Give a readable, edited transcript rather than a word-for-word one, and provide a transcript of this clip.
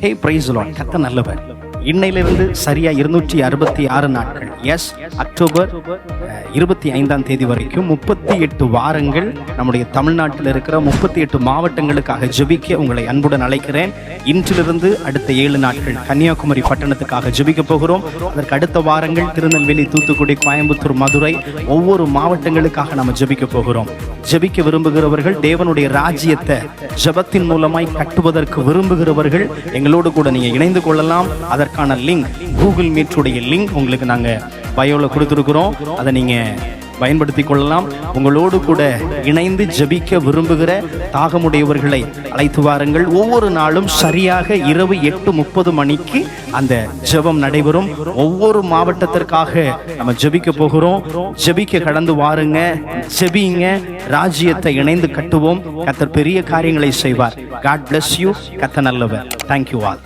Hey praise the Lord. கர்த்தர் நல்லவர். இன்னையிலிருந்து சரியா 266 நாட்கள், எஸ், அக்டோபர் 25 வரைக்கும் 38 வாரங்கள் நம்முடைய தமிழ்நாட்டில் இருக்கிற 38 மாவட்டங்களுக்காக ஜெபிக்க உங்களை அன்புடன் அழைக்கிறேன். இன்றிலிருந்து அடுத்த 7 நாட்கள் கன்னியாகுமரி பட்டணத்துக்காக ஜெபிக்க போகிறோம். அதற்கு அடுத்த வாரங்கள் திருநெல்வேலி, தூத்துக்குடி, கோயம்புத்தூர், மதுரை, ஒவ்வொரு மாவட்டங்களுக்காக நம்ம ஜெபிக்க போகிறோம். ஜெபிக்க விரும்புகிறவர்கள், தேவனுடைய ராஜ்யத்தை ஜெபத்தின் மூலமாய் கட்டுவதற்கு விரும்புகிறவர்கள் எங்களோடு கூட நீங்க இணைந்து கொள்ளலாம். அதற்கான லிங்க், கூகுள் மீட்டுடைய லிங்க் உங்களுக்கு நாங்க பயோல கொடுத்துருக்கிறோம். அதை நீங்க பயன்படுத்திக் கொள்ளலாம். உங்களோடு கூட இணைந்து ஜெபிக்க விரும்புகிற தாகமுடையவர்களை அழைத்து வாருங்கள். ஒவ்வொரு நாளும் சரியாக இரவு 8:30 மணிக்கு அந்த ஜெபம் நடைபெறும். ஒவ்வொரு மாவட்டத்திற்காக நம்ம ஜெபிக்க போகிறோம். ஜெபிக்க கடந்து வாருங்க, ஜெபிங்க, ராஜ்யத்தை இணைந்து கட்டுவோம். கர்த்தர் பெரிய காரியங்களை செய்வார். God bless you. கர்த்தர் நல்லவர். Thank you all.